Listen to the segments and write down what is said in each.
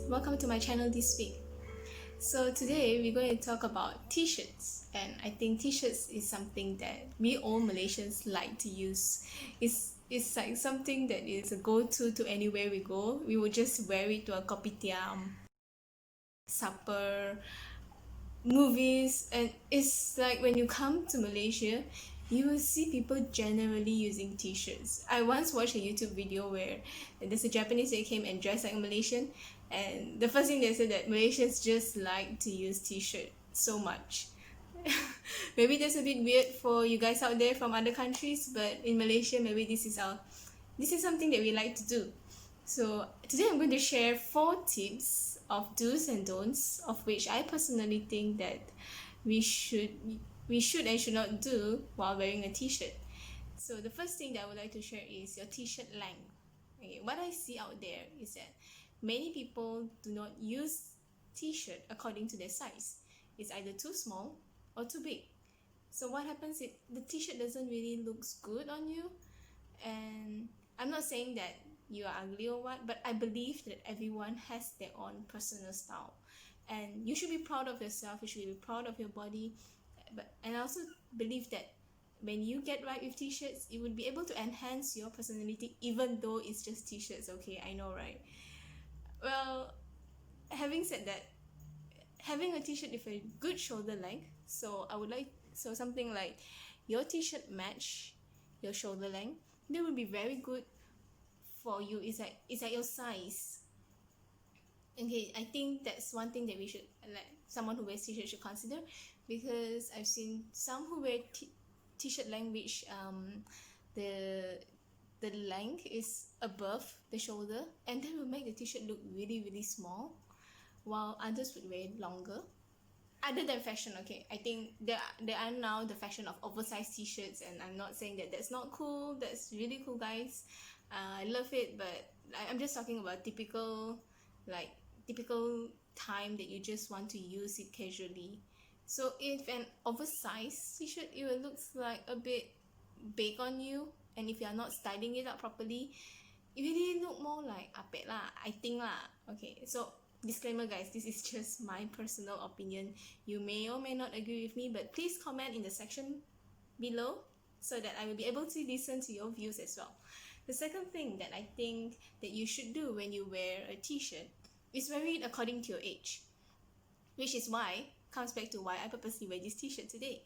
welcome to my channel this week. So today we're going to talk about t-shirts, and I think t-shirts is something that we all Malaysians like to use. It's like something that is a go-to to anywhere we go. We will just wear it to a kopitiam, supper, movies, and it's like when you come to Malaysia, you will see people generally using t-shirts. I once watched a YouTube video where there's a Japanese that came and dressed like a Malaysian, and the first thing they said that Malaysians just like to use t-shirt so much. Maybe that's a bit weird for you guys out there from other countries, but in Malaysia maybe this is something that we like to do. So today I'm going to share 4 tips of do's and don'ts, of which I personally think that we should we should and should not do while wearing a t-shirt. So the first thing that I would like to share is your t-shirt length. Okay, what I see out there is that many people do not use t-shirt according to their size. It's either too small or too big. So what happens if the t-shirt doesn't really looks good on you? And I'm not saying that you are ugly or what, but I believe that everyone has their own personal style, and you should be proud of yourself. You should be proud of your body. And I also believe that when you get right with t-shirts, you would be able to enhance your personality, even though it's just t-shirts. Okay, I know, right? Well, having said that, having a t-shirt with a good shoulder length, so something like your t-shirt match your shoulder length, that would be very good for you. It's like your size. Okay, I think that's one thing that we should, like, someone who wears t-shirt should consider, because I've seen some who wear t-shirt length which the length is above the shoulder, and that will make the t-shirt look really small, while others would wear it longer. Other than fashion, okay, I think there are now the fashion of oversized t-shirts, and I'm not saying that that's not cool. That's really cool, guys. I love it, but I'm just talking about typical time that you just want to use it casually. So if an oversized t-shirt, it will looks like a bit big on you, and if you are not styling it up properly, it really look more like apek lah, I think lah. Okay, so disclaimer, guys, this is just my personal opinion. You may or may not agree with me, but please comment in the section below so that I will be able to listen to your views as well. The second thing that I think that you should do when you wear a t-shirt is wear it according to your age, which is why comes back to why I purposely wear this t-shirt today.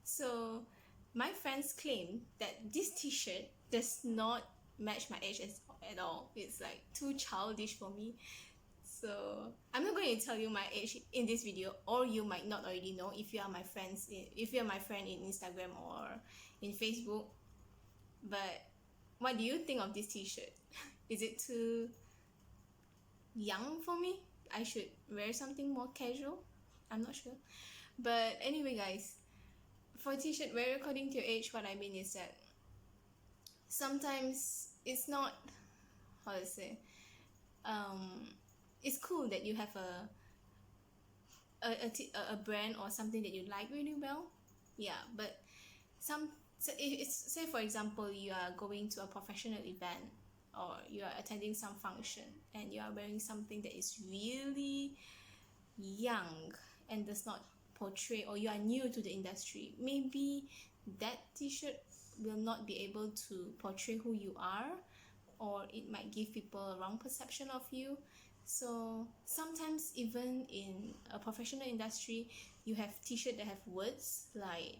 So my friends claim that this t-shirt does not match my age at all. It's like too childish for me. So I'm not going to tell you my age in this video, or you might not already know if you are my friend in Instagram or in Facebook. But what do you think of this t-shirt? Is it too young for me? I should wear something more casual? I'm not sure. But anyway, guys, for t-shirt, wear according to your age, what I mean is that sometimes it's not, how to say, it's cool that you have a brand or something that you like really well. Yeah, but so it's, say for example, you are going to a professional event, or you are attending some function, and you are wearing something that is really young and does not portray, or you are new to the industry, maybe that t-shirt will not be able to portray who you are, or it might give people a wrong perception of you. So sometimes even in a professional industry, you have t-shirt that have words like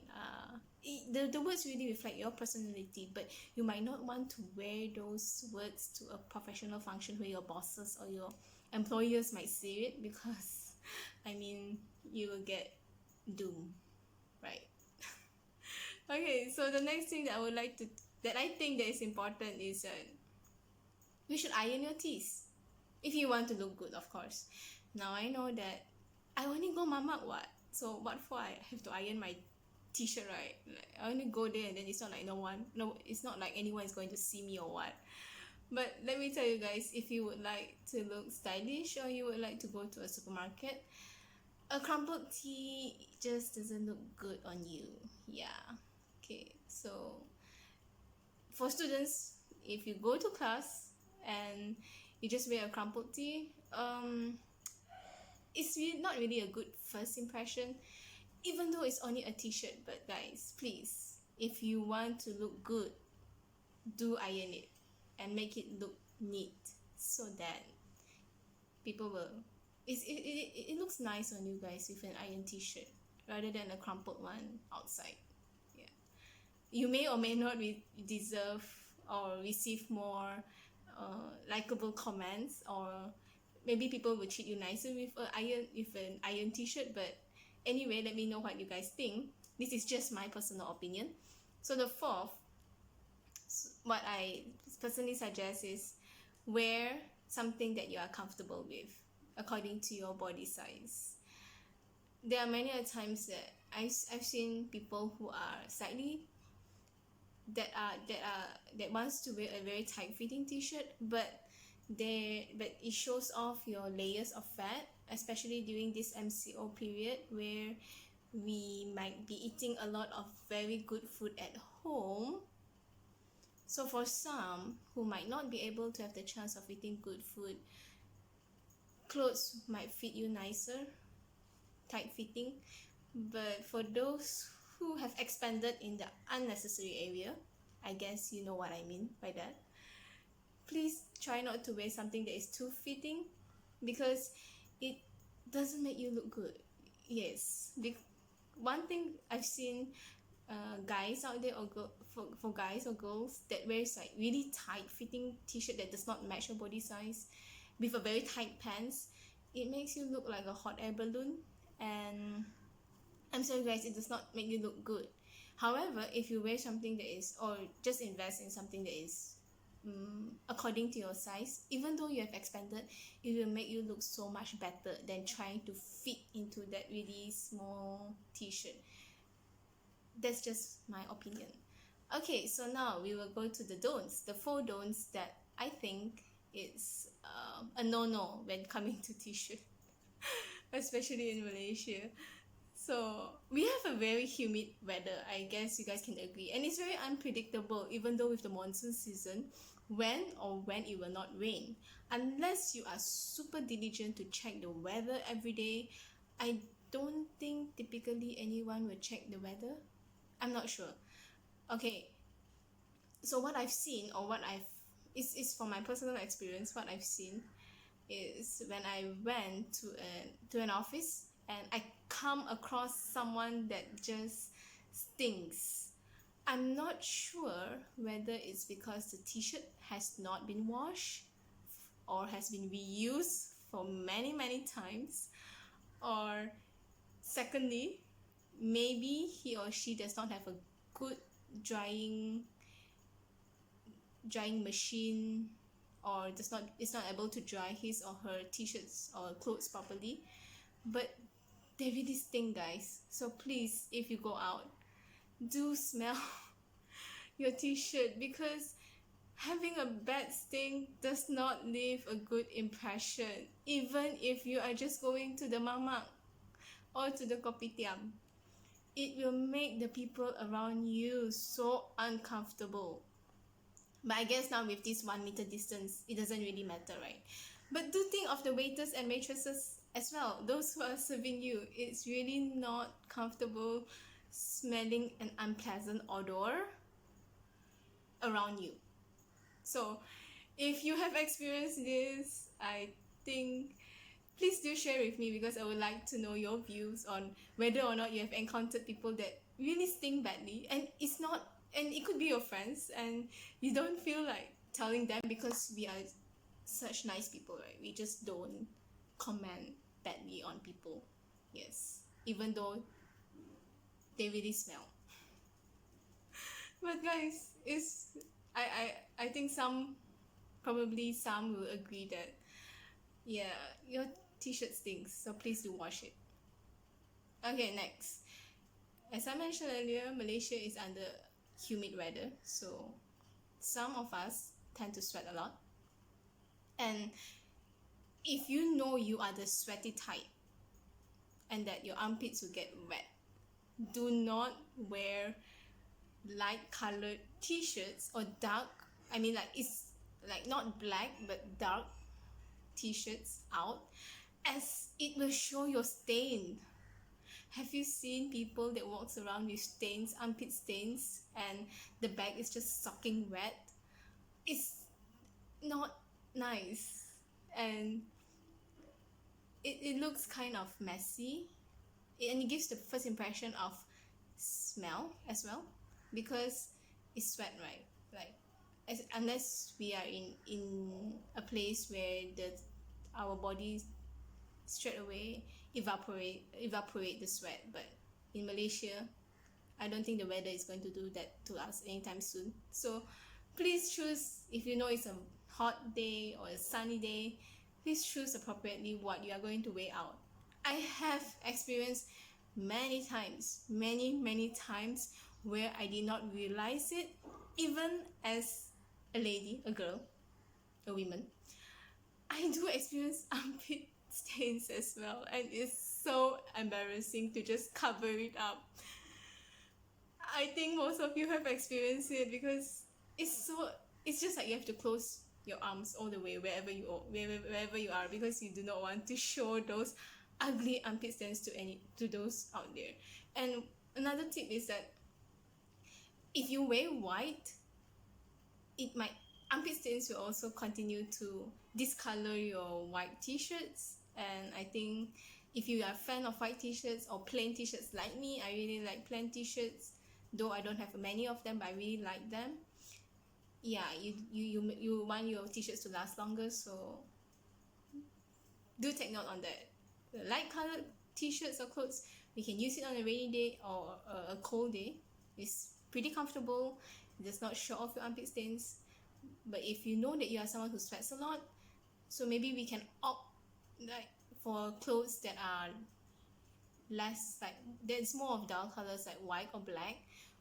the words really reflect your personality, but you might not want to wear those words to a professional function where your bosses or your employers might see it, because I mean, you will get doomed, right? Okay, so the next thing that I think that is important is you should iron your tees if you want to look good, of course. Now I know that I only go mamak, what? So what for I have to iron my t-shirt, right? Like, I only go there, and then it's not like it's not like anyone is going to see me or what. But let me tell you guys, if you would like to look stylish, or you would like to go to a supermarket, a crumpled tee just doesn't look good on you. Yeah. Okay, so for students, if you go to class and you just wear a crumpled tee, it's really not really a good first impression, even though it's only a t-shirt. But guys, please, if you want to look good, do iron it and make it look neat so that people will it looks nice on you guys with an iron t-shirt rather than a crumpled one outside. Yeah, you may or may not deserve or receive more likable comments, or maybe people will treat you nicer with an iron t-shirt. But anyway, let me know what you guys think. This is just my personal opinion. So the fourth, what I personally suggest is wear something that you are comfortable with according to your body size. There are many times that I've seen people who are slightly that wants to wear a very tight fitting t-shirt, but it shows off your layers of fat, especially during this MCO period where we might be eating a lot of very good food at home. So for some who might not be able to have the chance of eating good food, clothes might fit you nicer, tight fitting. But for those who have expanded in the unnecessary area, I guess you know what I mean by that, please try not to wear something that is too fitting, because it doesn't make you look good. Yes, one thing I've seen guys out there, or for guys or girls that wears like really tight fitting t-shirt that does not match your body size with a very tight pants, it makes you look like a hot air balloon, and I'm sorry guys, it does not make you look good. However, if you wear something that is, or just invest in something that is according to your size, even though you have expanded, it will make you look so much better than trying to fit into that really small t-shirt. That's just my opinion. Okay, so now we will go to the don'ts, the 4 don'ts that I think is a no-no when coming to t-shirt, especially in Malaysia. So we have a very humid weather, I guess you guys can agree, and it's very unpredictable, even though with the monsoon season, when it will not rain. Unless you are super diligent to check the weather every day, I don't think typically anyone will check the weather. I'm not sure. Okay, so what I've seen, or what I've is from my personal experience, what I've seen is when I went to an office and I come across someone that just stinks. I'm not sure whether it's because the t-shirt has not been washed or has been reused for many times, or secondly, maybe he or she does not have a good drying machine, or is not able to dry his or her t-shirts or clothes properly. But they really stink, guys. So please, if you go out, do smell your t-shirt, because having a bad stink does not leave a good impression, even if you are just going to the mamak or to the kopitiam. It will make the people around you so uncomfortable. But I guess now with this 1 meter distance, it doesn't really matter, right? But do think of the waiters and waitresses as well, those who are serving you. It's really not comfortable smelling an unpleasant odor around you. So if you have experienced this, I think please do share with me, because I would like to know your views on whether or not you have encountered people that really stink badly, and it could be your friends, and you don't feel like telling them, because we are such nice people, right? We just don't comment badly on people. Yes, even though they really smell. But guys, I think probably some will agree that, yeah, your t-shirt stinks, so please do wash it. Okay, next. As I mentioned earlier, Malaysia is under humid weather, so some of us tend to sweat a lot. And if you know you are the sweaty type and that your armpits will get wet, do not wear light colored t-shirts or dark, I mean, like, it's like not black but dark t-shirts out, as it will show your stain. Have you seen people that walks around with stains, armpit stains, and the bag is just soaking wet? It's not nice, and it looks kind of messy, and it gives the first impression of smell as well, because it's sweat, right? Like, unless we are in a place where our bodies straight away evaporate the sweat. But in Malaysia, I don't think the weather is going to do that to us anytime soon. So please choose, if you know it's a hot day or a sunny day, please choose appropriately what you are going to wear out. I have experienced many times, many times, where I did not realize it, even as a lady, a girl, a woman. I do experience armpit stains as well, and it's so embarrassing to just cover it up. I think most of you have experienced it, because it's just like you have to close your arms all the way wherever you are, because you do not want to show those ugly armpit stains to those out there. And another tip is that if you wear white, it might armpit stains will also continue to discolor your white t-shirts. And I think if you are a fan of white t-shirts or plain t-shirts like me, I really like plain t-shirts, though I don't have many of them, but I really like them. Yeah, you want your t-shirts to last longer, so do take note on that. The light colored t-shirts or clothes, we can use it on a rainy day or a cold day. It's pretty comfortable, it does not show off your armpit stains. But if you know that you are someone who sweats a lot, so maybe we can opt like for clothes that are less, like there's more of dull colors like white or black,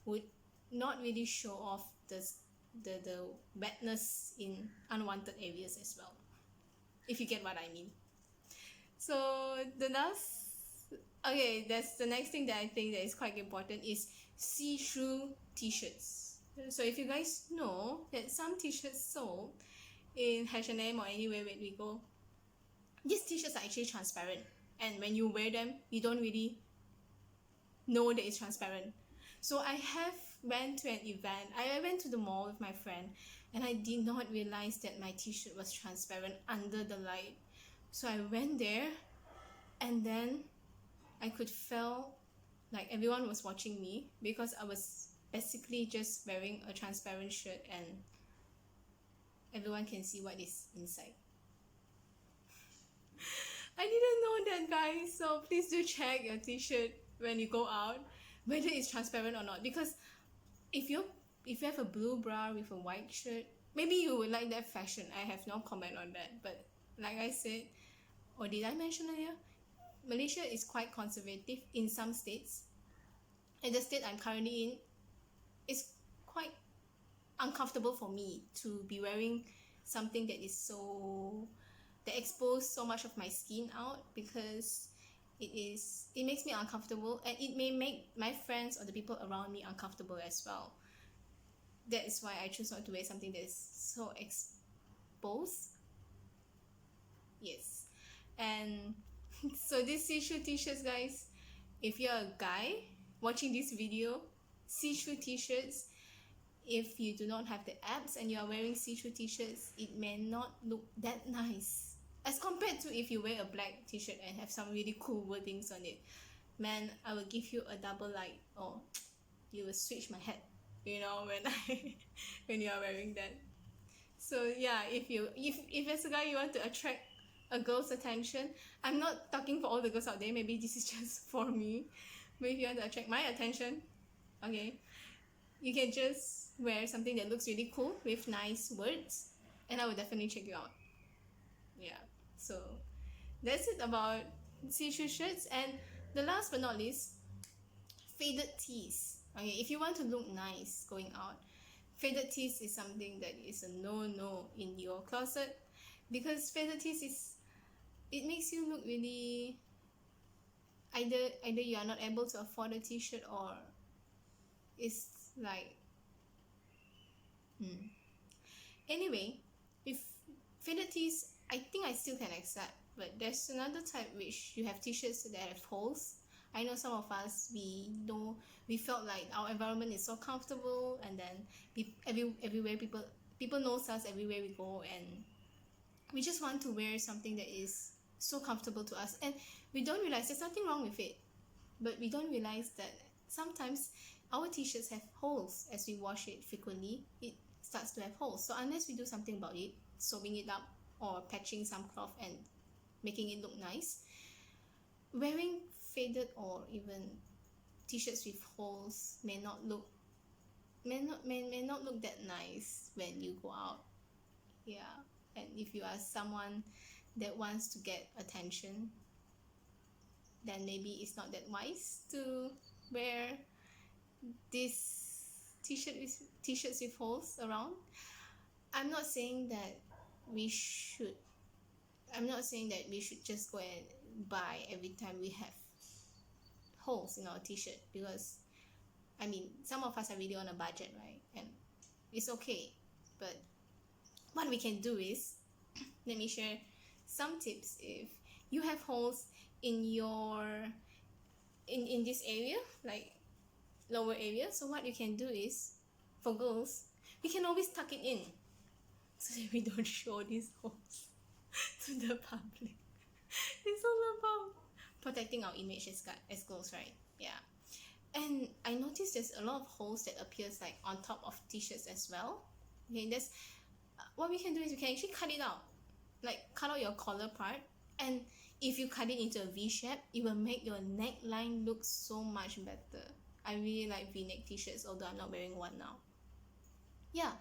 would not really show off the wetness in unwanted areas as well, if you get what I mean. So that's the next thing that I think that is quite important, is see-through t-shirts. So if you guys know that some t-shirts sold in H&M or anywhere where we go, these t-shirts are actually transparent, and when you wear them, you don't really know that it's transparent. So I went to an event, I went to the mall with my friend, and I did not realize that my t-shirt was transparent under the light. So I went there, and then I could feel like everyone was watching me, because I was basically just wearing a transparent shirt and everyone can see what is inside. I didn't know that, guys, so please do check your t-shirt when you go out whether it's transparent or not, because if you have a blue bra with a white shirt, maybe you would like that fashion. I have no comment on that, but like I said, or did I mention earlier, Malaysia is quite conservative in some states, and the state I'm currently in is quite uncomfortable for me to be wearing something that expose so much of my skin out, because it makes me uncomfortable, and it may make my friends or the people around me uncomfortable as well. That is why I choose not to wear something that is so exposed. Yes. And so these see-through t-shirts, guys, if you're a guy watching this video, see-through t-shirts, if you do not have the abs and you are wearing see-through t-shirts, it may not look that nice as compared to if you wear a black t-shirt and have some really cool wordings on it. Man, I will give you a double like, or you will switch my head, when you are wearing that. So yeah, if as a guy you want to attract a girl's attention, I'm not talking for all the girls out there, maybe this is just for me, but if you want to attract my attention, okay, you can just wear something that looks really cool with nice words, and I will definitely check you out. Yeah, so that's it about see-through shirts. And the last but not least, faded tees. Okay, if you want to look nice going out, faded tees is something that is a no in your closet, because faded tees it makes you look really, either you are not able to afford a t-shirt, or it's like anyway, with faded tees, I think I still can accept. But there's another type which you have t-shirts that have holes. I know some of us, we felt like our environment is so comfortable, and then everywhere people knows us everywhere we go, and we just want to wear something that is so comfortable to us, and we don't realize there's nothing wrong with it, but we don't realize that sometimes our t-shirts have holes. As we wash it frequently, it starts to have holes. So unless we do something about it, sewing it up or patching some cloth and making it look nice, wearing faded or even t-shirts with holes may not look that nice when you go out. Yeah. And if you are someone that wants to get attention, then maybe it's not that wise to wear these t-shirts with holes around. I'm not saying that we should just go and buy every time we have holes in our t-shirt, because I mean, some of us are really on a budget, right? And it's okay. But what we can do is, let me share some tips. If you have holes in your in this area, like lower area, so what you can do is, for girls, we can always tuck it in so that we don't show these holes to the public. It's all about protecting our image as girls, right? Yeah. And I noticed there's a lot of holes that appears like on top of t-shirts as well. Okay, that's what we can do is we can actually cut it out, like cut out your collar part, and if you cut it into a V shape, it will make your neckline look so much better. I really like V-neck t-shirts, although I'm not wearing one now. Yeah,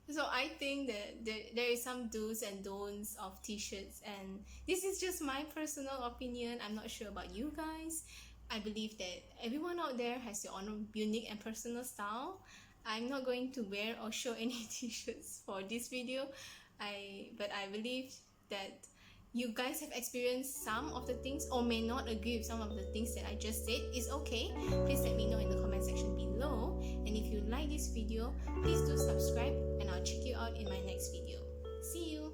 so I think that there is some do's and don'ts of t-shirts, and this is just my personal opinion. I'm not sure about you guys. I believe that everyone out there has their own unique and personal style. I'm not going to wear or show any t-shirts for this video, but I believe that you guys have experienced some of the things or may not agree with some of the things that I just said. It's okay. Please let me know in the comment section below. And if you like this video, please do subscribe, and I'll check you out in my next video. See you!